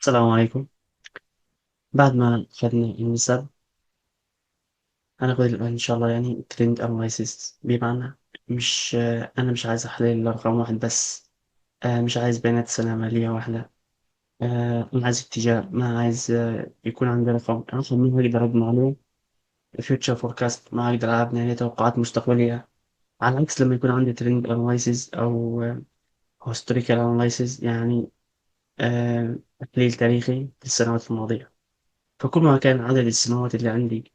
السلام عليكم. بعد ما أخذنا النسب هناخد الآن إن شاء الله يعني trend analysis، بمعنى أنا مش عايز أحلل رقم واحد بس. مش عايز بيانات سنة مالية واحدة. أنا عايز اتجاه، ما عايز يكون عندي رقم ما أقدر أبني عليه future forecast، ما أقدر أبني عليه توقعات مستقبلية. على العكس لما يكون عندي trend analysis أو historical analysis، يعني تحليل تاريخي للسنوات الماضية. فكل ما كان عدد السنوات اللي عندي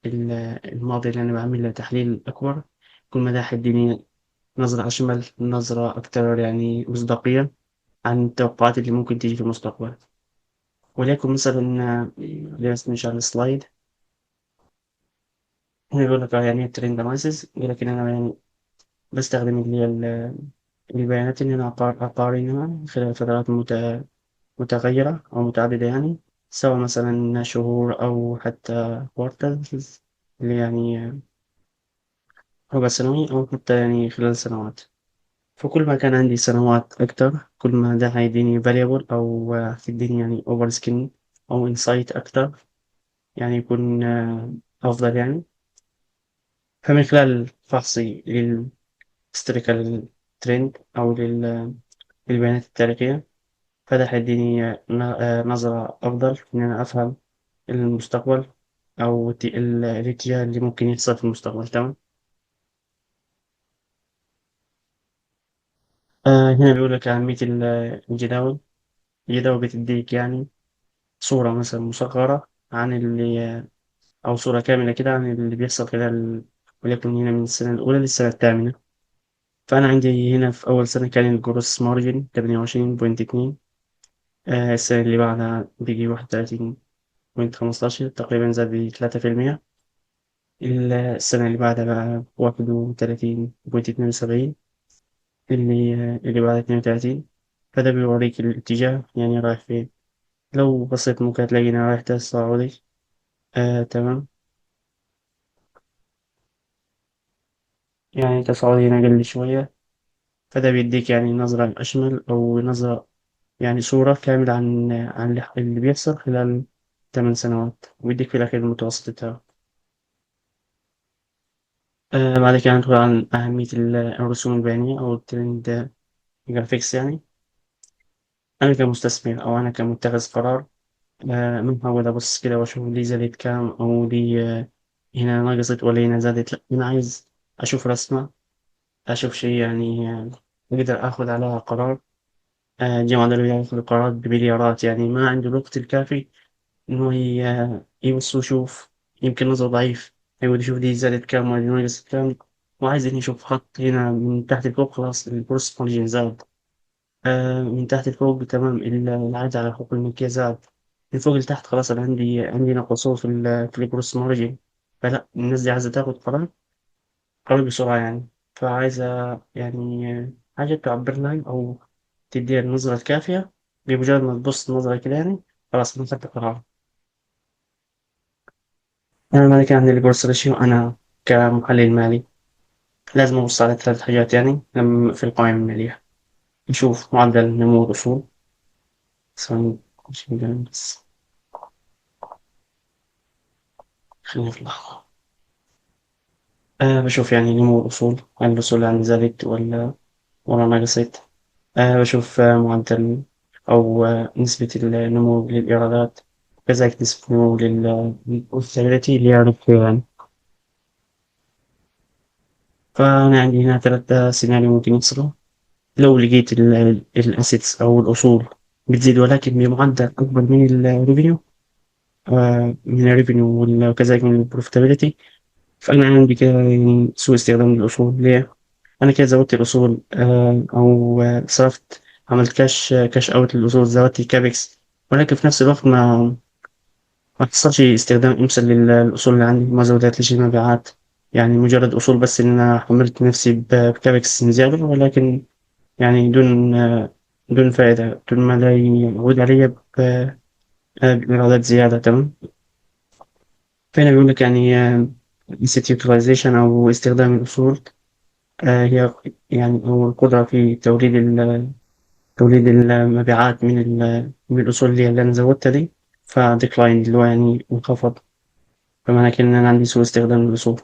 ال- الماضي اللي أنا بعمل له تحليل أكبر، كل ما ده حيديني نظرة أشمل، نظرة أكثر يعني مصداقية عن التوقعات اللي ممكن تيجي في المستقبل. وليكن مثلا درسنا على السلايد هنا يقول لك يعني الترند أناليسيس، يقول لك إن أنا يعني بستخدم اللي هي البيانات إن أنا أقارنها خلال فترات متغيرة أو متعددة، يعني سواء مثلا شهور أو حتى كوارترز، اللي يعني ربع سنوي أو حتى يعني خلال سنوات. فكل ما كان عندي سنوات أكتر، كل ما ده هيديني valuable أو هيديني يعني over skin أو insight أكتر، يعني يكون أفضل يعني. فمن خلال فحصي للhistorical trend أو للبيانات التاريخية، فده هيديني نظرة أفضل إن أنا أفهم المستقبل أو الاتجاه اللي ممكن يحصل في المستقبل. تمام. هنا بيقول لك أهمية الجداول. الجداول بتديك يعني صورة مثلا مصغرة عن أو صورة كاملة كده عن اللي بيحصل خلال، وليكن هنا من السنة الأولى للسنة الثامنة. فأنا عندي هنا في أول سنة كان الجروس مارجن 28.2. السنة اللي بعدها بيجي 31.15، تقريبا زاد ب3%. السنة اللي بعدها بقى 31.72، اللي بعدها 32. فده بيوريك الاتجاه يعني رايح فين. لو بصيت ممكن تلاقي إنه رايح تصاعدي. تمام. يعني تصاعدي هنا أقل شوية. فده بيديك يعني نظرة أشمل أو نظرة، يعني صورة كاملة عن اللي بيحصل خلال 8 سنوات، ويديك في الأخير المتوسط بتاعه. بعد كده ندخل عن أهمية الرسوم البيانية أو الترند جرافيكس يعني. أنا كمستثمر أو أنا كمتخذ قرار، من هو ده أبص كده وأشوف دي زادت كام أو دي هنا نقصت ولا هنا زادت. لأ، أنا عايز أشوف رسمة، أشوف شيء يعني أقدر آخذ عليها قرار. الجامعة الدولية ياخذ قرارات بمليارات، يعني ما عنده الوقت الكافي إنه يبص ويشوف. يمكن نظره ضعيف، يقعد يشوف دي زادت كام ولا دي نقصت كام، وعايز إنه يشوف خط هنا من تحت لفوق، خلاص البروس مارجن زاد. من تحت لفوق تمام، العرض على حقوق الملكية زاد. من فوق لتحت خلاص أنا عندي نقص في البروس مارجن. فلا، الناس دي عايزة تاخد قرار بسرعة يعني. فعايزة يعني حاجة تعبر لها أو تديها النظرة الكافية. بمجرد ما تبص نظرة كده يعني خلاص أنا خدت قرار. أنا مالك عندي البورصة ريشيو. أنا كمحلل مالي لازم أبص على 3 حاجات يعني في القوائم المالية. نشوف معدل نمو الأصول. ثواني عشان بس خلينا في اللحظة. بشوف يعني نمو الأصول، هل الأصول عندي زادت ولا نقصت. بشوف معدل أو نسبة النمو للإيرادات، كذلك نسبة النمو للprofitability اللي هي الربح يعني. فأنا عندي هنا 3 سيناريو ممكن يحصلوا. لو لقيت الأسيتس أو الأصول بتزيد ولكن بمعدل أكبر من الريفينيو، وكذلك من البروفيتابيلتي، فأنا عندي كده يعني سوء استخدام للأصول. ليه؟ أنا كده زودت الأصول، أو صرفت، عملت كاش أوت للأصول، زودت الكابكس، ولكن في نفس الوقت ما حصلش استخدام أمثل للأصول اللي عندي، ما زودتليش المبيعات. يعني مجرد أصول بس إن أنا حملت نفسي بكابكس زيادة، ولكن يعني دون فائدة، دون ما لا يعود علي بإيرادات زيادة. تمام. فهنا بيقول لك يعني asset utilization أو استخدام الأصول، هي يعني أو القدرة في توليد توليد المبيعات من الأصول اللي أنا زودتها دي، فديكلاين اللي هو يعني انخفض، فمعنى كده إن أنا عندي سوء استخدام للأصول.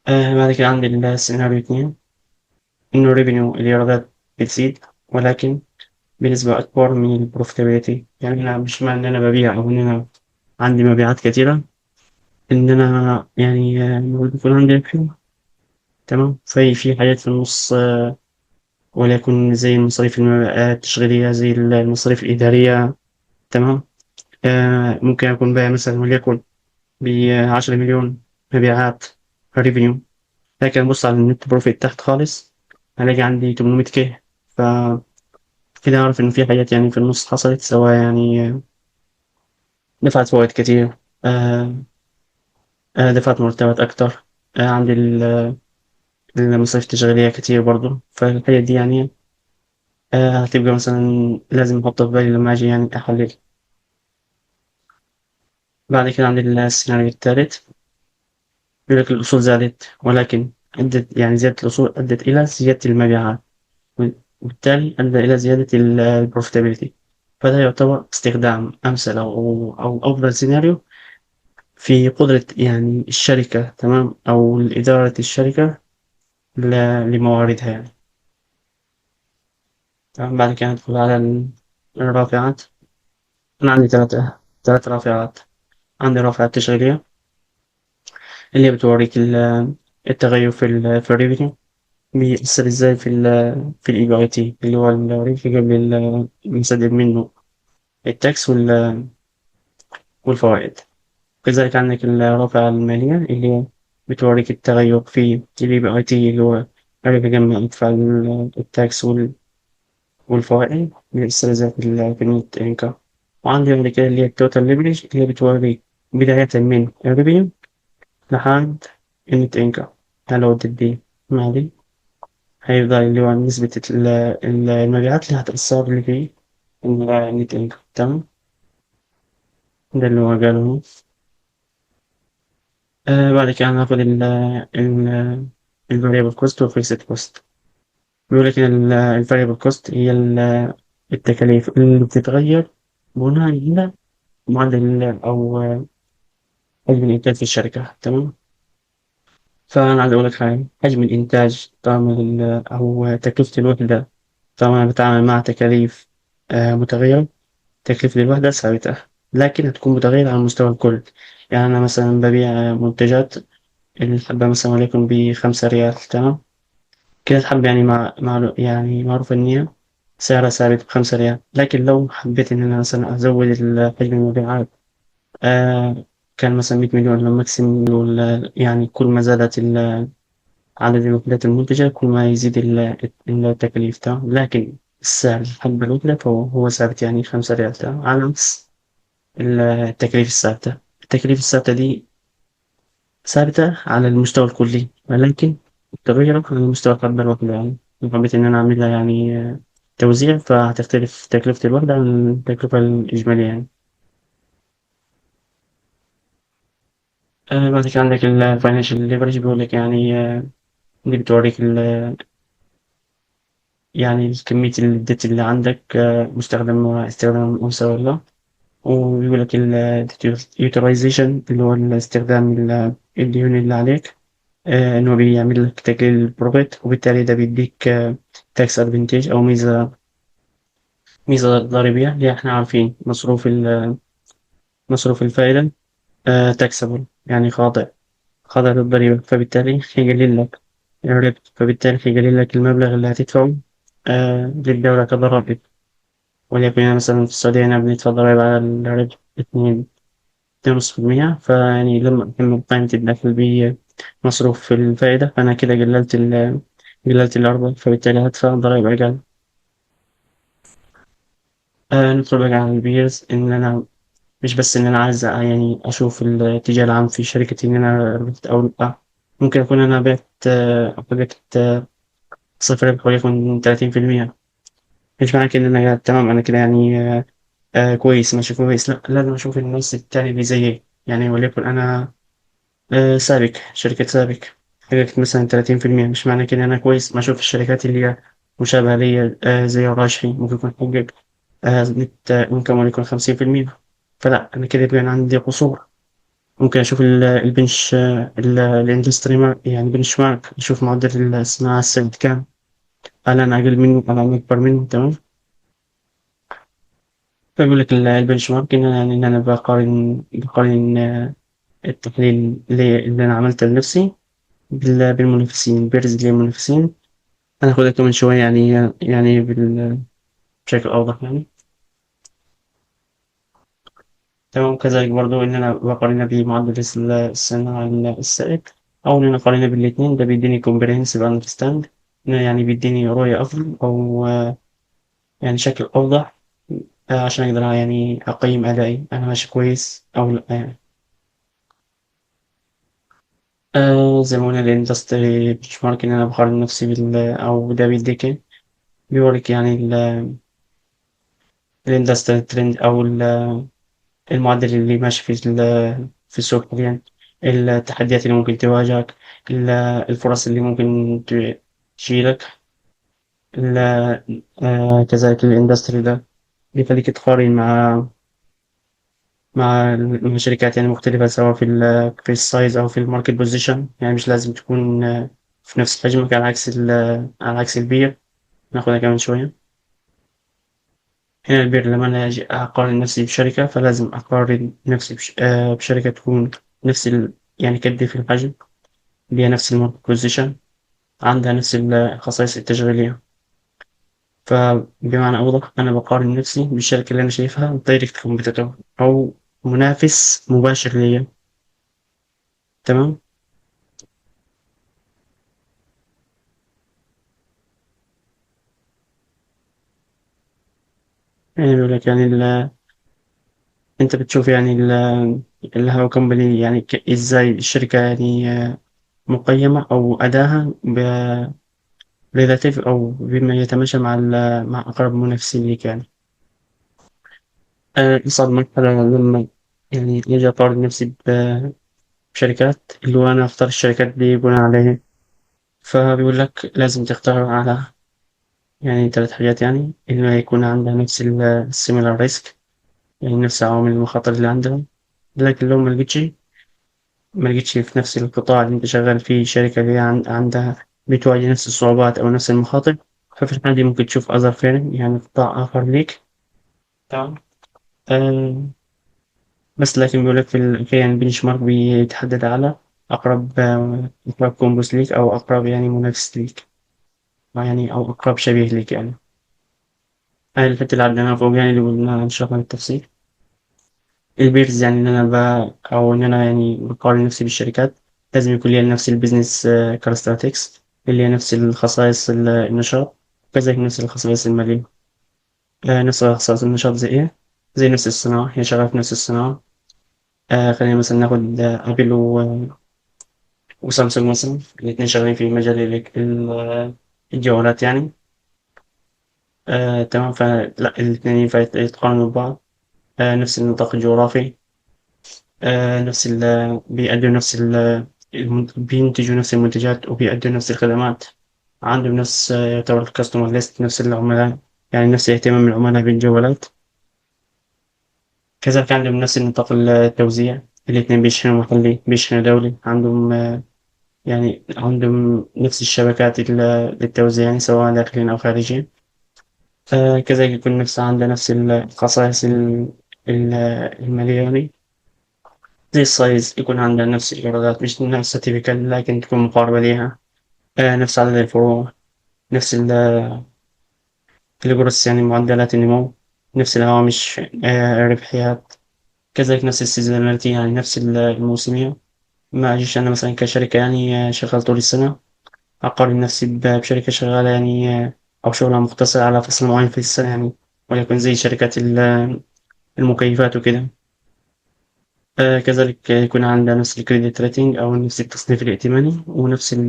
بعد كده عندي السيناريو اتنين، إنه ريفينيو الإيرادات بتزيد، ولكن بنسبة أكبر من البروفيتابيلتي. يعني أنا مش معنى إن أنا ببيع أو إن أنا عندي مبيعات كتيرة إن أنا يعني المفروض يكون عندي ربح. تمام. في حاجات في النص، وليكن زي المصاريف التشغيلية، زي المصاريف الإدارية. تمام. ممكن أكون بايع مثلا وليكن ب10 مليون مبيعات ريفينيو، لكن أبص على النت بروفيت تحت خالص هلاقي عندي 800K. فكده أعرف إن في حاجات يعني في النص حصلت، سواء يعني دفعت فوائد كتير، آه، دفعت مرتبات أكتر، عندي المصاريف التشغيلية كتير برضو. فالحاجات دي يعني هتبقى مثلا لازم أحطها في بالي لما أجي يعني أحلل. بعد كده عندي السيناريو الثالث، يقول لك الأصول زادت، ولكن أدت يعني زيادة الأصول أدت إلى زيادة المبيعات، وبالتالي أدى إلى زيادة البروفيتابيلتي. فده يعتبر استخدام أمثل أو أفضل سيناريو في قدرة يعني الشركة، تمام، أو إدارة الشركة لمواردها يعني. تمام. بعد كده ندخل على الرافعات. أنا عندي ثلاث رافعات. عندي رافعة تشغيلية اللي هي بتوريك التغير في الريفينيو بيأثر ازاي في الاي بي اي تي، اللي هو الريفينيو قبل المسدد منه التاكس والفوائد. كذلك عندك الرافعة المالية اللي هي بتوريك التغير في الاي بي اي تي، اللي هو الريفينيو قبل ما يدفع التاكس والفوائد، بيأثر ازاي في النت انكم. وعندي بعد كده اللي هي التوتال ليفريج اللي هي بتوريك بداية من الريفينيو لحد النت انكم. هل هو دي مع دي هيفضل اللي هو نسبة المبيعات اللي هتأثر اللي فيه النت انكم. تمام. ده اللي هو قاله. بعد كده هناخد ال variable cost و fixed cost. بيقول لك إن ال variable cost هي التكاليف اللي بتتغير بناء على معدل أو حجم الإنتاج في الشركة. تمام. فأنا عايز أقول لك حاجة، حجم الإنتاج طبعا أو تكلفة الوحدة. طبعا أنا بتعامل مع تكاليف متغيرة. تكلفة الوحدة ثابتة، لكن هتكون متغيرة على مستوى الكل. يعني أنا مثلا ببيع منتجات، الحبة مثلا وليكن ب5 ريال. تمام. كده الحبة يعني يعني معروف إن هي سعرها ثابت ب5 ريال. لكن لو حبيت إن أنا مثلا أزود حجم المبيعات، آه كان مثلا 100 مليون لما ماكسيموم، يعني كل ما زادت عدد الوحدات المنتجة كل ما يزيد التكاليف. تمام. لكن السعر الحبة الوحدة فهو ثابت، يعني 5 ريال. تمام. على عكس التكاليف الثابتة. التكاليف الثابتة دي ثابتة على المستوى الكلي، ولكن متغيرة على مستوى الحبة الواحدة. يعني لو حبيت إن أنا أعملها يعني توزيع، فهتختلف تكلفة الوحدة عن التكلفة الإجمالية يعني. بعد كده عندك الفاينانشال ليفرج، بيقول لك يعني دي بتوريك يعني كمية الديت اللي عندك مستخدم استخدام أنثى ولا لا. وبيقول لك اليوتيلايزيشن اللي هو الاستخدام الديون اللي عليك، إنه بيعمل لك تقليل البروفيت، وبالتالي ده بيديك تاكس ادفنتيج أو ميزة ضريبية. اللي احنا عارفين مصروف الفائدة تاكسبل، يعني خاضع للضريبة، فبالتالي هيقلل لك الربح، فبالتالي هيقلل لك المبلغ اللي هتدفعه للدولة كضرائب. وليكن يعني مثلا في السعودية هنا بندفع ضرائب على الربح 2.5%. فيعني لما أكمل قائمة الدخل بمصروف في الفائدة، فأنا كده قللت الأرباح، فبالتالي هدفع ضرائب أقل. ندخل بقى على البيرز. إن أنا مش بس إن أنا عايز يعني أشوف الاتجاه العام في شركتي، إن أنا ربحت أو لأ. ممكن أكون أنا بعت صفر ربح وليكن 30%. مش معنى كده إن أنا تمام، أنا كده يعني كويس ماشي كويس. لا، لازم أشوف الناس التاني اللي زيي. يعني وليكن أنا سابك، شركة سابك حققت مثلا 30%، مش معنى كده أنا كويس ما أشوف الشركات اللي هي مشابهة ليا زي الراجحي ممكن يكون حقق نت إنكم وليكن 50%. فلا أنا كده بيبان عندي قصور. ممكن أشوف البنش الاندستري يعني بنش مارك، أشوف معدل الصناعة السنة كام، هل أنا أقل منه هل أنا أكبر منه. تمام. فيقول لك البنش مارك إن أنا يعني إن أنا بقارن التحليل اللي أنا عملته لنفسي بالمنافسين، بيرز للمنافسين. هناخدها كمان شوية يعني بشكل أوضح يعني. تمام. كذلك برضو إن أنا بقارنها بمعدل الصناعة السائد، أو إن أنا أقارنها بالاتنين. ده بيديني comprehensive understand، إنه يعني بيديني رؤية أفضل، أو يعني شكل أوضح، عشان أقدر يعني أقيم أدائي أنا ماشي كويس أو لأ يعني. زي ما قلنا الاندستري بنش مارك، إن أنا بقارن نفسي أو ده بيديك بيوريك يعني الاندستري ترند، أو المعدل اللي ماشي في السوق حاليا، التحديات اللي ممكن تواجهك، ال- الفرص اللي ممكن تجيلك، كذلك الاندستري ده بيخليك تقارن مع الشركات يعني مختلفة، سواء في السايز أو في الماركت بوزيشن. يعني مش لازم تكون في نفس حجمك، على عكس البيع. ناخدها كمان شوية. هنا البيع لما أنا أجي أقارن نفسي بشركة، فلازم أقارن نفسي بشركة تكون نفس يعني كدي في الحجم، ليها نفس الماركت بوزيشن، عندها نفس الخصائص التشغيلية. فبمعنى أوضح، أنا بقارن نفسي بالشركة اللي أنا شايفها دايركت كومبيتيتور، أو منافس مباشر ليا. تمام. يعني بيقول لك يعني أنت بتشوف يعني الهوا كومباني يعني إزاي الشركة يعني مقيمة أو أداها ريلاتيف، أو بما يتماشى مع أقرب منافسين ليك يعني. أصعب مرحلة لما يعني أجي أقارن نفسي بشركات، اللي هو أنا أختار الشركات دي بناء على إيه. فبيقول لك لازم تختار على يعني 3 حاجات، يعني إنه يكون عندها نفس السيميلار ريسك، يعني نفس عوامل المخاطر اللي عندهم. لكن لو ما لقيتش في نفس القطاع اللي أنت شغال فيه شركة اللي هي عندها بتواجه نفس الصعوبات أو نفس المخاطر، ففي الحالة دي ممكن تشوف أذر فيرم، يعني قطاع آخر ليك. تمام. آه بس لكن بيقول لك في الأخير يعني البنش مارك بيتحدد على أقرب كومبوس ليك، أو أقرب يعني منافس ليك، يعني أو أقرب شبيه ليك يعني. هاي الحتة اللي عندنا فوق يعني اللي قلنا نشرحها بالتفصيل. البيرز يعني إن أنا أو إن أنا يعني بقارن نفسي بالشركات، لازم يكون لي نفس البيزنس كارستاتكس، اللي هي نفس الخصائص النشاط، كذلك نفس الخصائص المالية. نفس خصائص النشاط زي إيه؟ زي نفس الصناعة، هي شغالة في نفس الصناعة. خلينا مثلا ناخد أبل وسامسونج مثلا، الاتنين شغالين في مجال الجوالات يعني. تمام. فلا الاتنين ينفع يتقارنوا ببعض. نفس النطاق الجغرافي، نفس بيأدوا نفس بينتجوا نفس المنتجات وبيأدوا نفس الخدمات. عندهم نفس يعتبر الكاستمر ليست، نفس العملاء، يعني نفس اهتمام العملاء بالجوالات. كذلك عندهم نفس نطاق التوزيع، الاثنين بيشحنوا محلي بيشحنوا دولي. عندهم يعني عندهم نفس الشبكات للتوزيع، يعني سواء داخليا أو خارجيا. كذلك يكون عندها نفس الخصائص المالية يعني، زي السايز، يكون عندها نفس الإيرادات، مش نفس تيبيكال لكن تكون مقاربة ليها. نفس عدد الفروع، نفس الجروس يعني معدلات النمو، نفس الهوامش الربحيات. كذلك نفس السيزوناليتي، يعني نفس الموسمية. ما أجيش أنا مثلا كشركة يعني شغال طول السنة، أقارن نفسي بشركة شغالة يعني أو شغلها مقتصر على فصل معين في السنة يعني، وليكن زي شركات المكيفات وكده. كذلك يكون عندها نفس الكريدت ريتنج، أو نفس التصنيف الائتماني، ونفس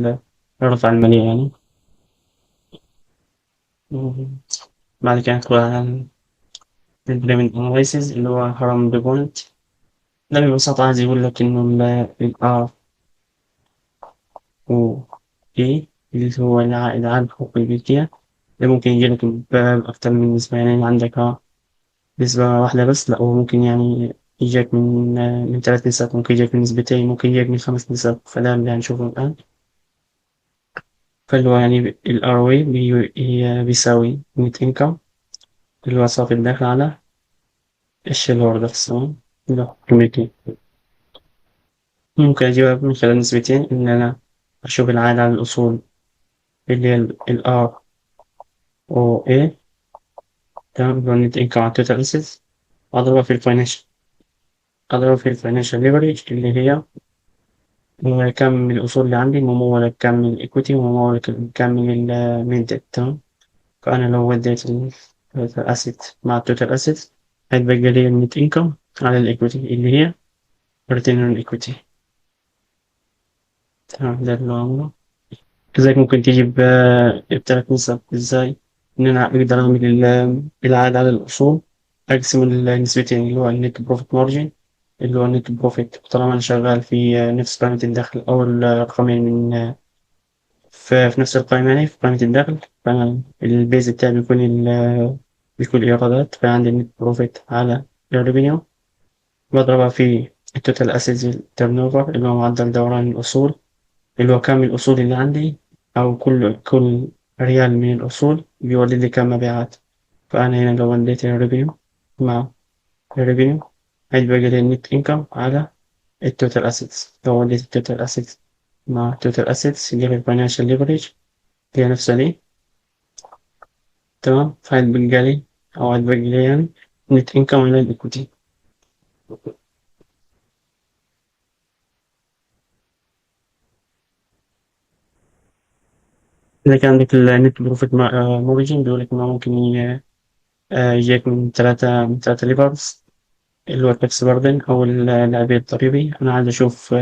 الرفعة المالية يعني. مم. بعد كده ندخل على البيمنت أناليسيز، اللي هو هرم بيبونت. ده ببساطة عايز يقول لك إنه ال R و E، اللي هو العائد على حقوق الملكية، ده ممكن يجيلك بأكتر من نسبة، يعني عندك نسبة واحدة بس، لأ هو ممكن يعني يجيك من 3 نسب، ممكن يجيك من نسبتين، ممكن يجيك من 5 نسب، فده اللي هنشوفه الآن. فاللي هو يعني ال ROA بيساوي نت إنكم اللي هو صافي الدخل على الشيل هولدرز، تمام؟ اللي هو قيمتين. ممكن أجيبها من خلال نسبتين، إن أنا أشوف العائد على الأصول اللي هي ال ROA، تمام؟ اللي هو النت إنكم على التوتال أسيتس، أضربها في الفاينانشال ليفريج اللي هي كم من الأصول اللي عندي ممولة بكم من الإيكويتي وممولة بكم من الديت، تمام؟ فأنا لو وديت الأسيت مع التوتال أسيت هيتبقى لي النت إنكم على الإيكويتي اللي هي return on equity، تمام؟ ده اللي هو عمله. كذلك ممكن تيجي بتلات نسب. إزاي؟ إن أنا أقدر أعمل العائد على الأصول، أقسم النسبتين اللي هو النت بروفيت مارجن اللي هو النت بروفيت، طالما أنا شغال في نفس قائمة الدخل أو الرقمين في نفس القائمة، يعني في قائمة الدخل، فأنا البيز بتاعي بيكون الإيرادات، فعندي النت بروفيت على الريفينيو، بضربها في التوتال أسيتس تيرن أوفر اللي هو معدل دوران الأصول، اللي هو كم من الأصول اللي عندي، أو كل ريال من الأصول بيولد لي كم مبيعات. فأنا هنا لو وديت الريفينيو مع الريفينيو هيتبقى لي النت إنكم على التوتال أسيتس. لو وديت التوتال أسيتس مع التوتال أسيتس يجيب الفاينانشال ليفريج هي نفسها دي، تمام؟ فهيتبقى لي أو هيتبقى لي يعني نت إنكم على الإيكوتي. إذا كان عندك النت بروفيت مارجن بيقول لك إنه ممكن يجيك من ثلاثة ليفرز، اللي هو التاكس بردن أو العبء الضريبي. أنا عايز أشوف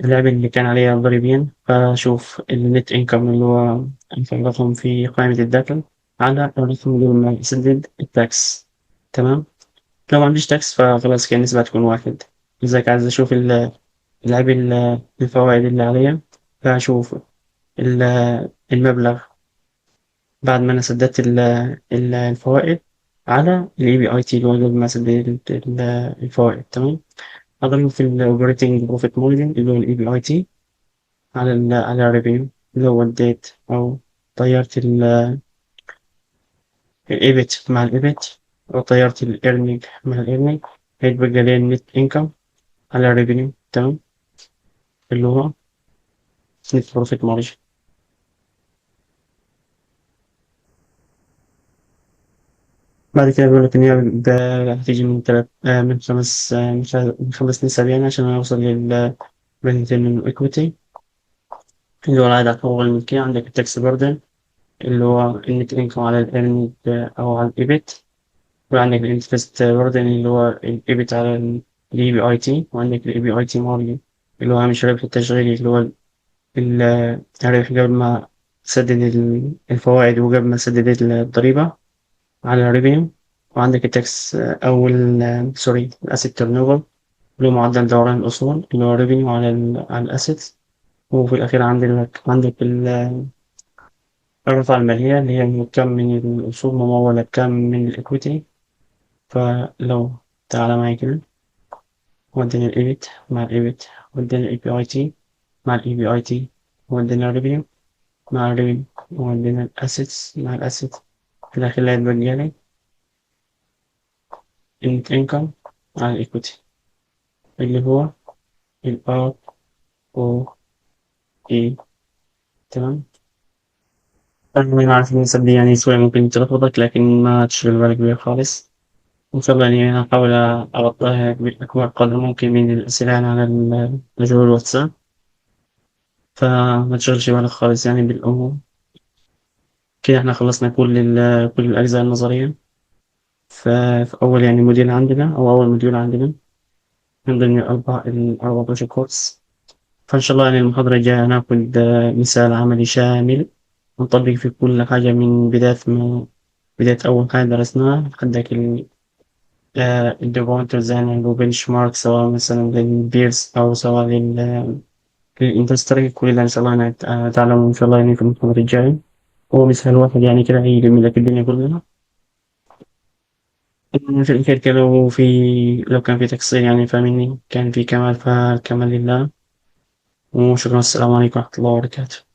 العبء اللي كان عليها ضريبيا، فأشوف النت إنكم اللي هو الرقم في قائمة الدخل على الرقم اللي هو لما يسدد التاكس، تمام؟ لو ما عنديش تاكس فخلاص كان النسبة تكون واحد. لذلك عايز أشوف العبء الفوائد اللي عليها، فأشوف المبلغ بعد ما أنا سددت الفوائد على ال EBIT اللي هو قبل ما سددت الفوائد، تمام؟ أضرب في ال Operating Profit Margin اللي هو ال EBIT على الريفينيو. لو وديت أو طيرت ال EBIT مع ال EBIT، أو طيرت ال Earning مع ال Earning، هيتبقى لي ال Net Income على الريفينيو، تمام؟ اللي هو Net Profit Margin. بعد كده بيقول لك إن هي هتيجي من تلات من خمس من 5 نسب، يعني عشان أوصل من equity اللي هو العائد على الحقوق الملكية. عندك التاكس بردن اللي هو النت انكم على الارنينج أو على الإيبت، وعندك الانترست بردن اللي هو الإيبت على الإي بي أي تي، وعندك الإي بي أي تي مارجن اللي هو هامش الربح التشغيلي اللي هو الربح قبل ما تسدد الفوائد وقبل ما تسدد الضريبة على الريفينيو. وعندك التاكس أو سوري الأسيت تيرن أوفر اللي هو معدل دوران الأصول اللي هو ريفينيو على الأسيتس. وفي الأخير عندك الرفعة المالية اللي هي كم من الأصول ممولة بكم من الإكويتي. فلو تعالى معايا كده، ودينا الإيبت مع الإيبت، ودينا الإي بي أي تي مع الإي بي أي تي، ودينا الريفينيو مع الريفينيو، ودينا الأسيتس مع الأسيت. في الأخير اللي هيتبقى لي النت إنكم على الإيكويتي اللي هو ال ROE، تمام؟ أنا عارف إن النسب دي يعني شوية ممكن تلخبطك، لكن ما تشغل بالك بيها خالص. إن شاء الله يعني هحاول أغطيها بأكبر قدر ممكن من الأسئلة يعني على الجروب الواتساب، فما تشغلش بالك خالص يعني بالأمور. كده إحنا خلصنا كل الأجزاء النظرية. في أول يعني موديول عندنا أو أول موديول عندنا من ضمن ال14 كورس. فإن شاء الله يعني المحاضرة الجاية هناخد مثال عملي شامل نطبق في كل حاجة من بداية أول حاجة درسناها لحد الديفونترز، يعني وبنش مارك، سواء مثلا للبيرس أو سواء للإندستري. كل ده إن شاء الله نتعلم إن شاء الله يعني في المحاضرة الجاية. هو مثال واحد يعني كده هيلم لك الدنيا كلها. في الآخر لو كان في تقصير يعني فمني، كان في كمال فالكمال لله. وشكرا، السلام عليكم ورحمة الله وبركاته.